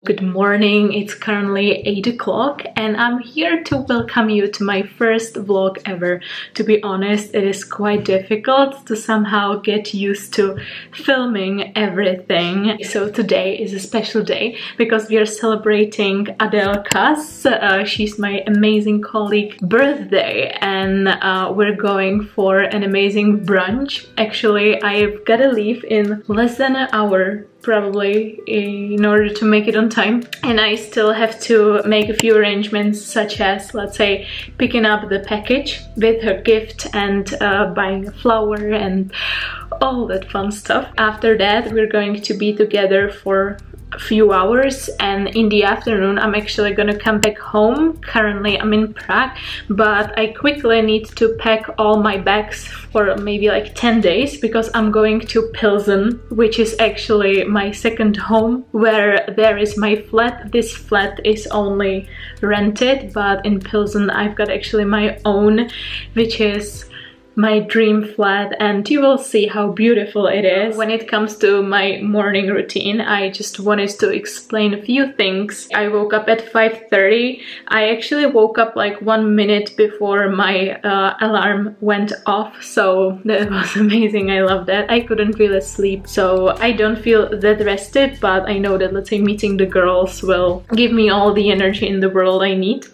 Good morning, it's currently 8 o'clock and I'm here to welcome you to my first vlog ever. To be honest, it is quite difficult to somehow get used to filming everything. So today is a special day because we are celebrating Adélka's, she's my amazing colleague, birthday, and we're going for an amazing brunch. Actually, I've gotta leave in less than an hour probably in order to make it on time, and I still have to make a few arrangements, such as, let's say, picking up the package with her gift and buying a flower and all that fun stuff. After that, we're going to be together for a few hours, and in the afternoon I'm actually gonna come back home. Currently I'm in Prague, but I quickly need to pack all my bags for maybe like 10 days because I'm going to Pilsen, which is actually my second home, where there is my flat. This flat is only rented, but in Pilsen I've got actually my own, which is my dream flat, and you will see how beautiful it is. When it comes to my morning routine, I just wanted to explain a few things. I woke up at 5:30. I actually woke up like 1 minute before my alarm went off, so that was amazing. I love that. I couldn't really sleep, so I don't feel that rested, but I know that, let's say, meeting the girls will give me all the energy in the world I need.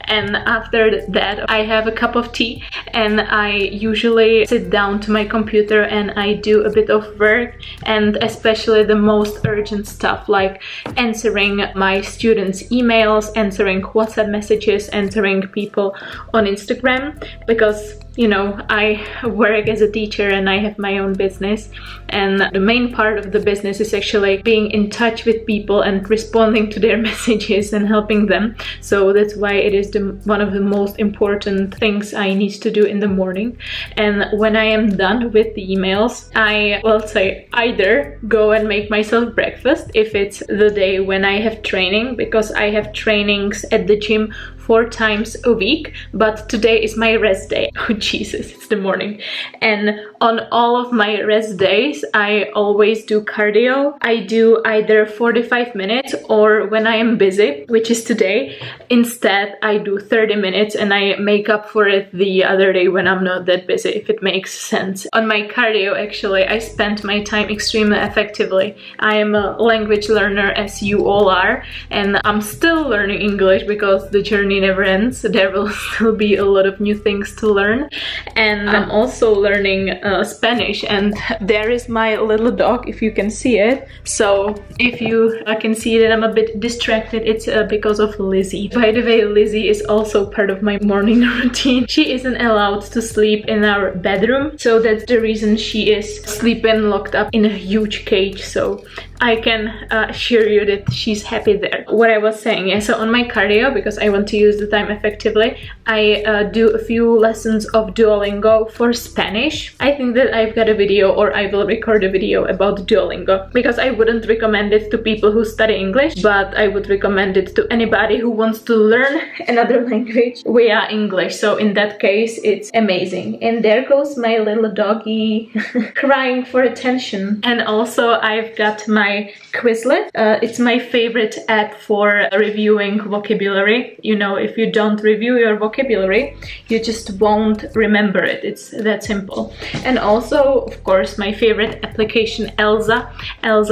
And after that, I have a cup of tea, and I usually sit down to my computer and I do a bit of work, and especially the most urgent stuff, like answering my students' emails, answering WhatsApp messages, answering people on Instagram, because, you know, I work as a teacher and I have my own business, and the main part of the business is actually being in touch with people and responding to their messages and helping them. So that's why it is one of the most important things I need to do in the morning. And when I am done with the emails, I will say either go and make myself breakfast if it's the day when I have training, because I have trainings at the gym 4 times a week, but today is my rest day. Oh Jesus, it's the morning. And on all of my rest days, I always do cardio. I do either 45 minutes, or when I am busy, which is today, instead I do 30 minutes and I make up for it the other day when I'm not that busy, if it makes sense. On my cardio, actually, I spend my time extremely effectively. I am a language learner, as you all are, and I'm still learning English because the journey never ends. There will still be a lot of new things to learn, and I'm also learning Spanish, and there is my little dog, if you can see it. So if you can see that I'm a bit distracted, it's because of Lizzie. By the way, Lizzie is also part of my morning routine. She isn't allowed to sleep in our bedroom, so that's the reason she is sleeping locked up in a huge cage, so I can assure you that she's happy there. What I was saying, yeah, so on my cardio, because I want to use the time effectively, I do a few lessons of Duolingo for Spanish. I think that I've got a video, or I will record a video about Duolingo, because I wouldn't recommend it to people who study English, but I would recommend it to anybody who wants to learn another language via English. So in that case, it's amazing. And there goes my little doggy crying for attention. And also I've got my Quizlet. It's my favorite app for reviewing vocabulary. You know, if you don't review your vocabulary, you just won't remember it. It's that simple. And also, of course, my favorite application, Elsa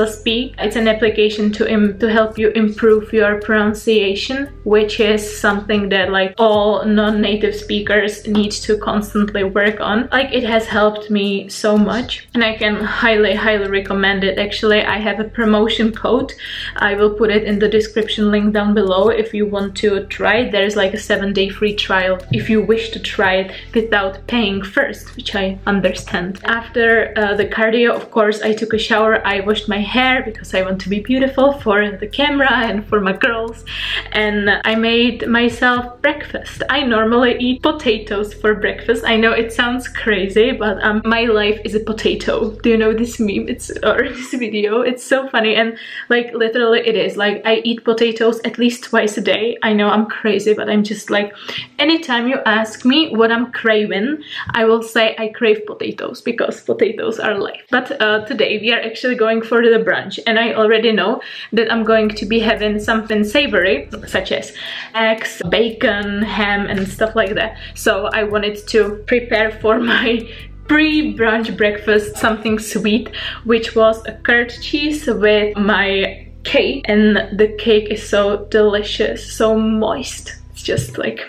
Speak. It's an application to help you improve your pronunciation, which is something that like all non-native speakers need to constantly work on. Like, it has helped me so much, and I can highly recommend it. Actually, I have a promotion code. I will put it in the description link down below if you want to try it. There is like a 7-day free trial if you wish to try it without paying first, which I understand. After the cardio, of course, I took a shower. I washed my hair because I want to be beautiful for the camera and for my girls, and I made myself breakfast. I normally eat potatoes for breakfast. I know it sounds crazy, but my life is a potato. Do you know this meme? Or this video? It's so so funny, and like literally it is. Like I eat potatoes at least twice a day. I know I'm crazy, but I'm just like, anytime you ask me what I'm craving, I will say I crave potatoes because potatoes are life. But today we are actually going for the brunch, and I already know that I'm going to be having something savory, such as eggs, bacon, ham and stuff like that. So I wanted to prepare for my pre-brunch breakfast something sweet, which was a curd cheese with my cake, and the cake is so delicious, so moist. It's just like,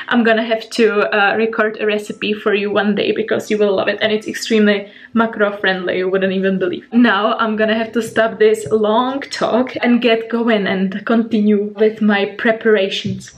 I'm gonna have to record a recipe for you one day because you will love it, and it's extremely macro friendly, you wouldn't even believe. Now I'm gonna have to stop this long talk and get going and continue with my preparations.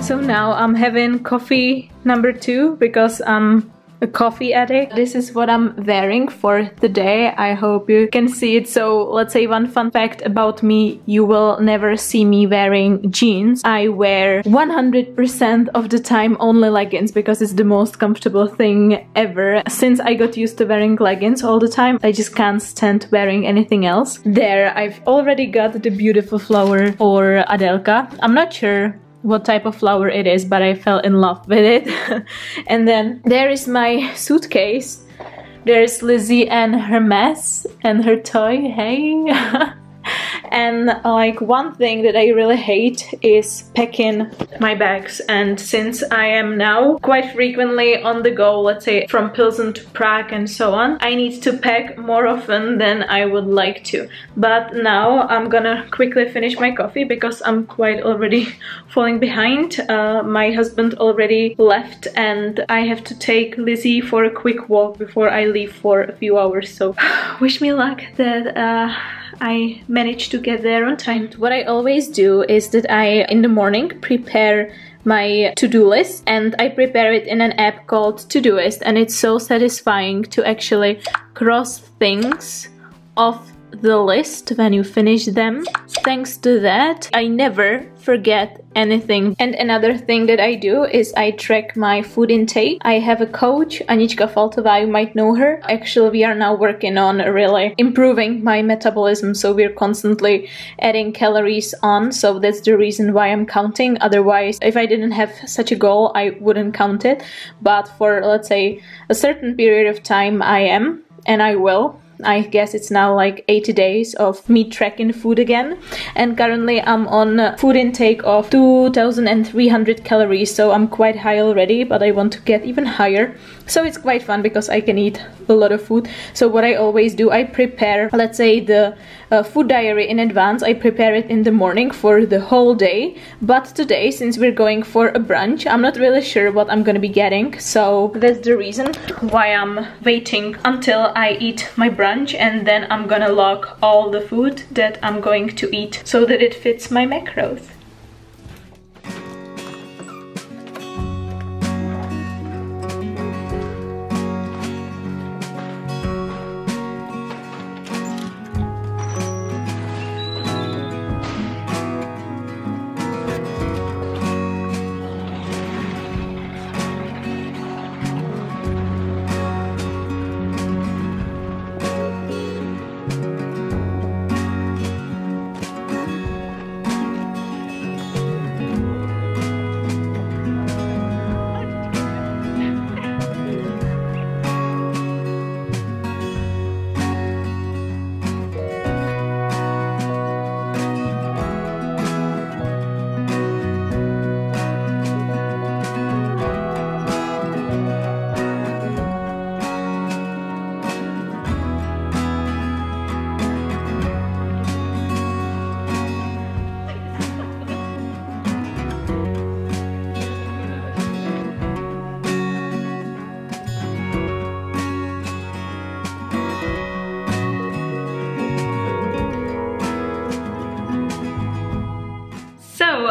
So now I'm having coffee number 2 because I'm a coffee addict. This is what I'm wearing for the day. I hope you can see it. So let's say one fun fact about me: you will never see me wearing jeans. I wear 100% of the time only leggings because it's the most comfortable thing ever. Since I got used to wearing leggings all the time, I just can't stand wearing anything else. There, I've already got the beautiful flower for Adélka. I'm not sure what type of flower it is, but I fell in love with it. And then there is my suitcase. There's Lizzie and her mess and her toy, hey. And like one thing that I really hate is packing my bags, and since I am now quite frequently on the go, let's say from Pilsen to Prague and so on, I need to pack more often than I would like to. But now I'm gonna quickly finish my coffee because I'm quite already falling behind. My husband already left and I have to take Lizzie for a quick walk before I leave for a few hours, so wish me luck that I managed to get there on time. What I always do is that I, in the morning, prepare my to-do list, and I prepare it in an app called Todoist, and it's so satisfying to actually cross things off the list when you finish them. Thanks to that, I never forget anything. And another thing that I do is I track my food intake. I have a coach, Anička Faltová, you might know her. Actually, we are now working on really improving my metabolism, so we're constantly adding calories on, so that's the reason why I'm counting. Otherwise, if I didn't have such a goal, I wouldn't count it. But for, let's say, a certain period of time, I am, and I will. I guess it's now like 80 days of me tracking food again, and currently I'm on food intake of 2,300 calories, so I'm quite high already, but I want to get even higher. So it's quite fun because I can eat a lot of food. So what I always do, I prepare, let's say, the food diary in advance. I prepare it in the morning for the whole day, but today, since we're going for a brunch, I'm not really sure what I'm gonna be getting, so that's the reason why I'm waiting until I eat my brunch, and then I'm gonna log all the food that I'm going to eat so that it fits my macros.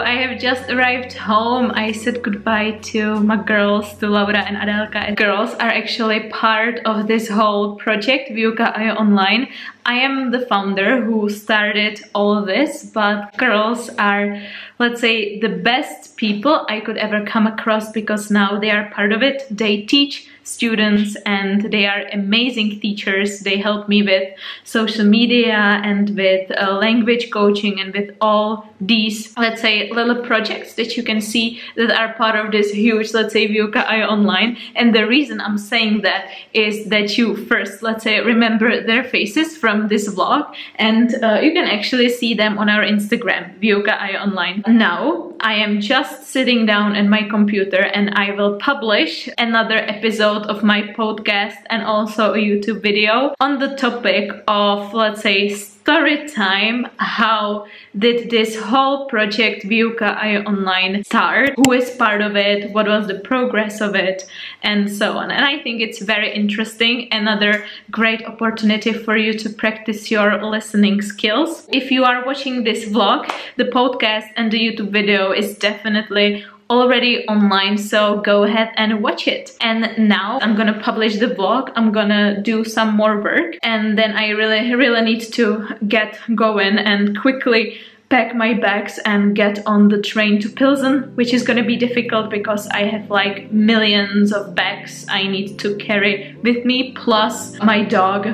I have just arrived home. I said goodbye to my girls, to Laura and Adélka. Girls are actually part of this whole project, Výukový online. I am the founder who started all of this, but girls are, let's say, the best people I could ever come across because now they are part of it. They teach students and they are amazing teachers. They help me with social media and with language coaching and with all these, let's say, little projects that you can see that are part of this huge, let's say, Výukový online. And the reason I'm saying that is that you first, let's say, remember their faces from this vlog, and you can actually see them on our Instagram, Výukový online. Now I am just sitting down at my computer and I will publish another episode of my podcast and also a YouTube video on the topic of, let's say, story time. How did this whole project Výukový online start? Who is part of it? What was the progress of it? And so on. And I think it's very interesting. Another great opportunity for you to practice your listening skills. If you are watching this vlog, the podcast and the YouTube video is definitely already online, so go ahead and watch it. And now I'm gonna publish the vlog, I'm gonna do some more work, and then I really need to get going and quickly pack my bags and get on the train to Pilsen, which is gonna be difficult because I have like millions of bags I need to carry with me, plus my dog.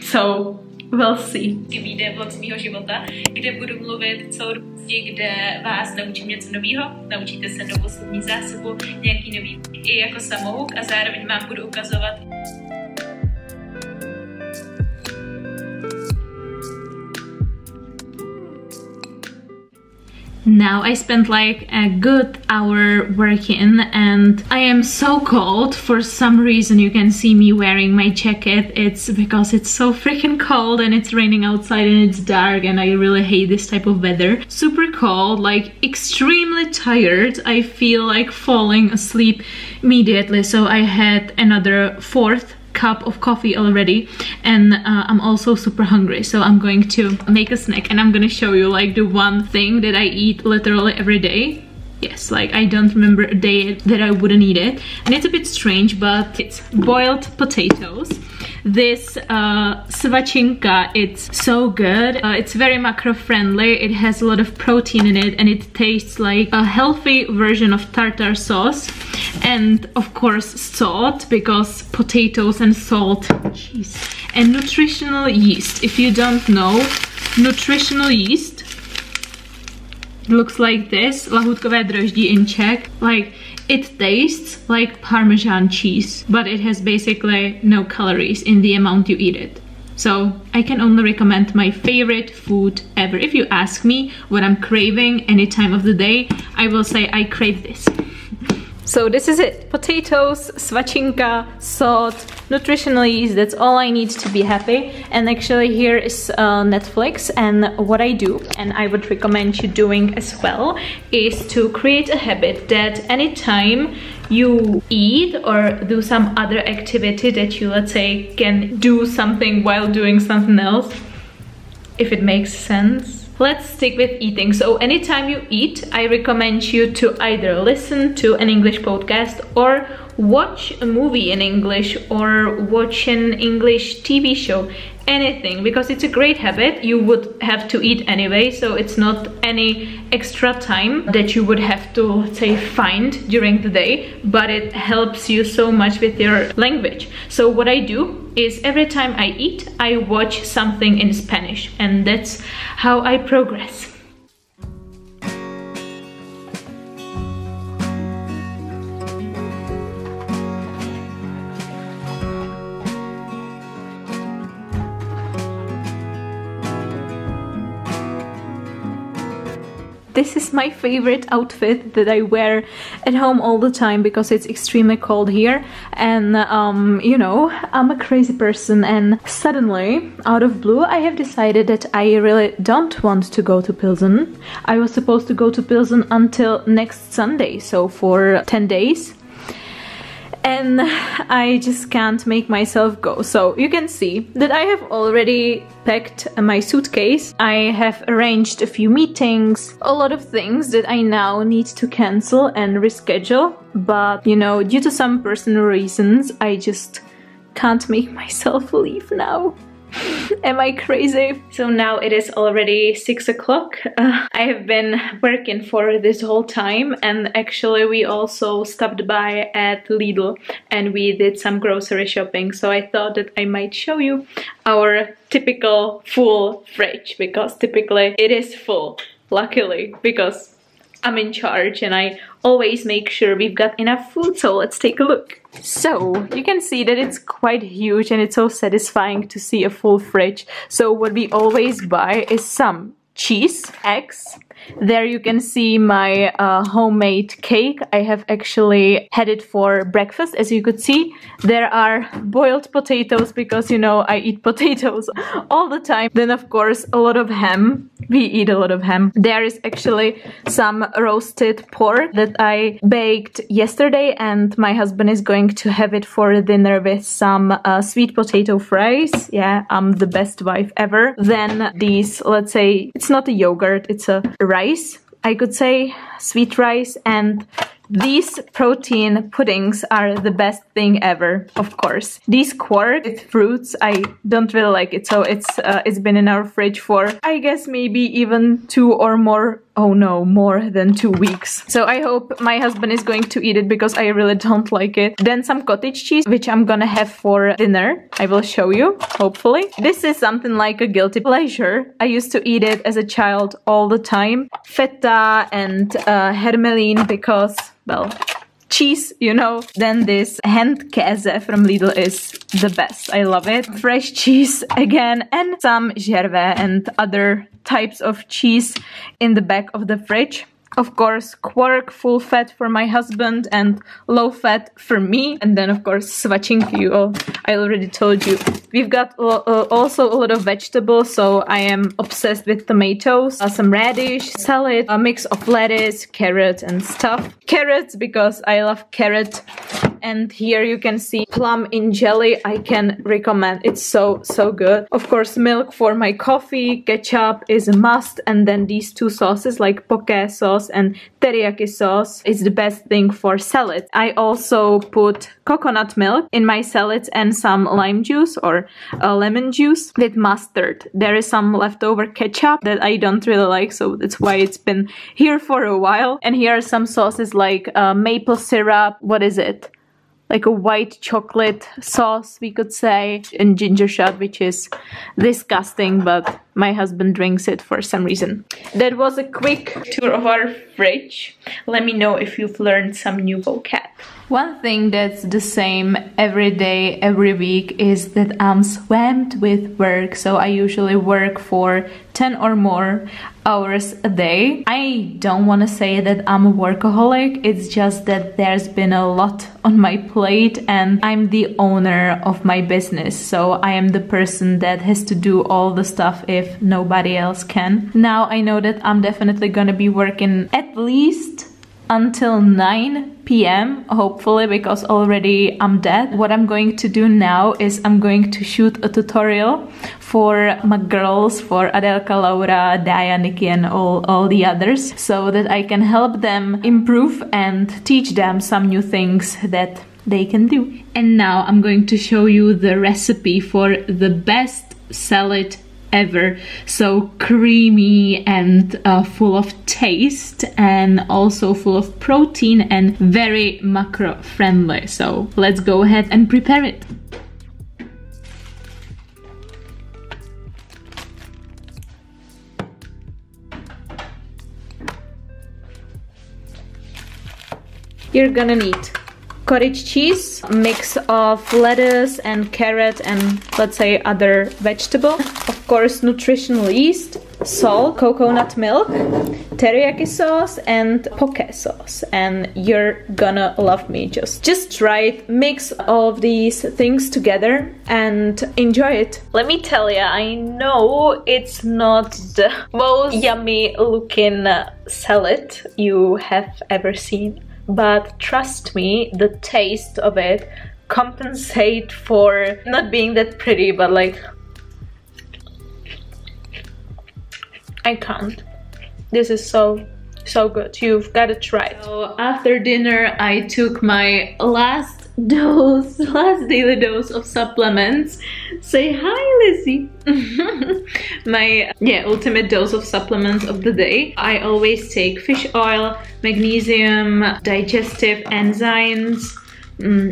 So we'll see. Vyjde vlog z mýho života, kde budu mluvit celou dobu, kde vás naučím něco nového, naučíte se novou slovní zásobu, nějaký nový i jako samouk a zároveň vám budu ukazovat. Now I spent like a good hour working and I am so cold. For some reason you can see me wearing my jacket. It's because it's so freaking cold and it's raining outside and it's dark and I really hate this type of weather. Super cold, like extremely tired. I feel like falling asleep immediately. So I had another fourth cup of coffee already, and I'm also super hungry, so I'm going to make a snack and I'm gonna show you like the one thing that I eat literally every day. Yes, like I don't remember a day that I wouldn't eat it, and it's a bit strange, but it's boiled potatoes. This svačinka, it's so good. It's very macro friendly. It has a lot of protein in it and it tastes like a healthy version of tartar sauce, and of course salt, because potatoes and salt, jeez. And nutritional yeast. If you don't know, nutritional yeast looks like this, lahůdkové droždí in Czech. Like, it tastes like Parmesan cheese, but it has basically no calories in the amount you eat it. So I can only recommend my favorite food ever. If you ask me what I'm craving any time of the day, I will say I crave this. So this is it. Potatoes, svačinka, salt, nutritional yeast, that's all I need to be happy. And actually here is Netflix, and what I do, and I would recommend you doing as well, is to create a habit that anytime you eat or do some other activity that you, let's say, can do something while doing something else, if it makes sense. Let's stick with eating. So anytime you eat, I recommend you to either listen to an English podcast or watch a movie in English or watch an English TV show, anything, because it's a great habit. You would have to eat anyway, so it's not any extra time that you would have to, let's say, find during the day, but it helps you so much with your language. So what I do is every time I eat, I watch something in Spanish, and that's how I progress. This is my favorite outfit that I wear at home all the time because it's extremely cold here, and you know, I'm a crazy person, and suddenly, out of blue, I have decided that I really don't want to go to Pilsen. I was supposed to go to Pilsen until next Sunday, so for 10 days. and I just can't make myself go. So you can see that I have already packed my suitcase. I have arranged a few meetings, a lot of things that I now need to cancel and reschedule, but you know, due to some personal reasons, I just can't make myself leave now. Am I crazy? So now it is already 6 o'clock. I have been working for this whole time, and actually we also stopped by at Lidl and we did some grocery shopping, so I thought that I might show you our typical full fridge, because typically it is full, luckily, because I'm in charge and I always make sure we've got enough food. So let's take a look. So you can see that it's quite huge and it's so satisfying to see a full fridge. So what we always buy is some cheese, eggs. There you can see my homemade cake. I have actually had it for breakfast, as you could see. There are boiled potatoes, because you know I eat potatoes all the time. Then of course a lot of ham. We eat a lot of ham. There is actually some roasted pork that I baked yesterday, and my husband is going to have it for dinner with some sweet potato fries. Yeah, I'm the best wife ever. Then these, let's say, it's not a yogurt, it's a rice, I could say, sweet rice, and these protein puddings are the best thing ever, of course. These quark with fruits, I don't really like it, so it's been in our fridge for, I guess, maybe even 2 or more, oh no, more than 2 weeks. So I hope my husband is going to eat it, because I really don't like it. Then some cottage cheese, which I'm gonna have for dinner. I will show you, hopefully. This is something like a guilty pleasure. I used to eat it as a child all the time. Feta and hermelin, because, well, cheese, you know. Then this handkäse from Lidl is the best. I love it. Fresh cheese again, and some gervais and other types of cheese in the back of the fridge. Of course, quark, full fat for my husband and low fat for me. And then of course, swatching fuel. I already told you. We've got also a lot of vegetables, so I am obsessed with tomatoes, some radish, salad, a mix of lettuce, carrot and stuff. Carrots, because I love carrot. And here you can see plum in jelly. I can recommend. It's so good. Of course, milk for my coffee. Ketchup is a must. And then these two sauces, like poke sauce and teriyaki sauce, is the best thing for salad. I also put coconut milk in my salads and some lime juice or lemon juice with mustard. There is some leftover ketchup that I don't really like, so that's why it's been here for a while. And here are some sauces like maple syrup. What is it? Like a white chocolate sauce, we could say, and ginger shot, which is disgusting, but my husband drinks it for some reason. That was a quick tour of our fridge. Let me know if you've learned some new vocab. One thing that's the same every day, every week is that I'm swamped with work. So I usually work for 10 or more hours a day. I don't want to say that I'm a workaholic. It's just that there's been a lot on my plate and I'm the owner of my business. So I am the person that has to do all the stuff if nobody else can. Now I know that I'm definitely gonna be working at least until 9 p.m. hopefully, because already I'm dead. What I'm going to do now is I'm going to shoot a tutorial for my girls, for Adélka, Laura, Daya, Nikki and all the others, so that I can help them improve and teach them some new things that they can do. And now I'm going to show you the recipe for the best salad ever. So creamy and full of taste, and also full of protein and very macro friendly. So let's go ahead and prepare it. You're gonna need cottage cheese, a mix of lettuce and carrot and let's say other vegetable. Of course, nutritional yeast, salt, coconut milk, teriyaki sauce and poke sauce. And you're gonna love me. Just try it, mix all of these things together and enjoy it. Let me tell you, I know it's not the most yummy looking salad you have ever seen. but trust me, the taste of it compensate for not being that pretty, but like, I can't. This is so good. You've got to try it. So after dinner, I took my last daily dose of supplements. Say hi, Lizzie. My ultimate dose of supplements of the day. I always take fish oil, magnesium, digestive enzymes.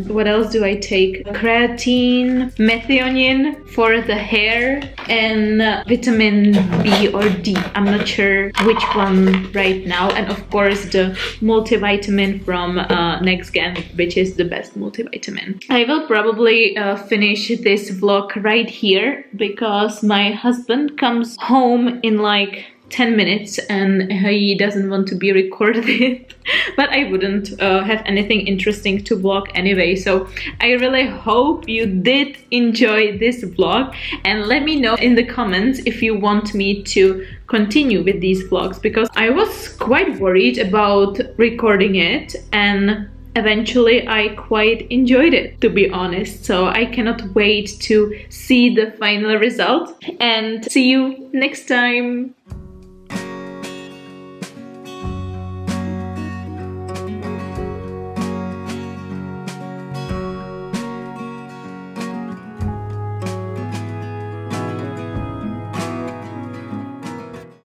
What else do I take? Creatine, methionine for the hair, and vitamin B or D. I'm not sure which one right now. And of course the multivitamin from NextGen, which is the best multivitamin. I will probably finish this vlog right here because my husband comes home in like 10 minutes and he doesn't want to be recorded. But I wouldn't have anything interesting to vlog anyway, so I really hope you did enjoy this vlog, and let me know in the comments if you want me to continue with these vlogs, because I was quite worried about recording it and eventually I quite enjoyed it, to be honest. So I cannot wait to see the final result, and see you next time.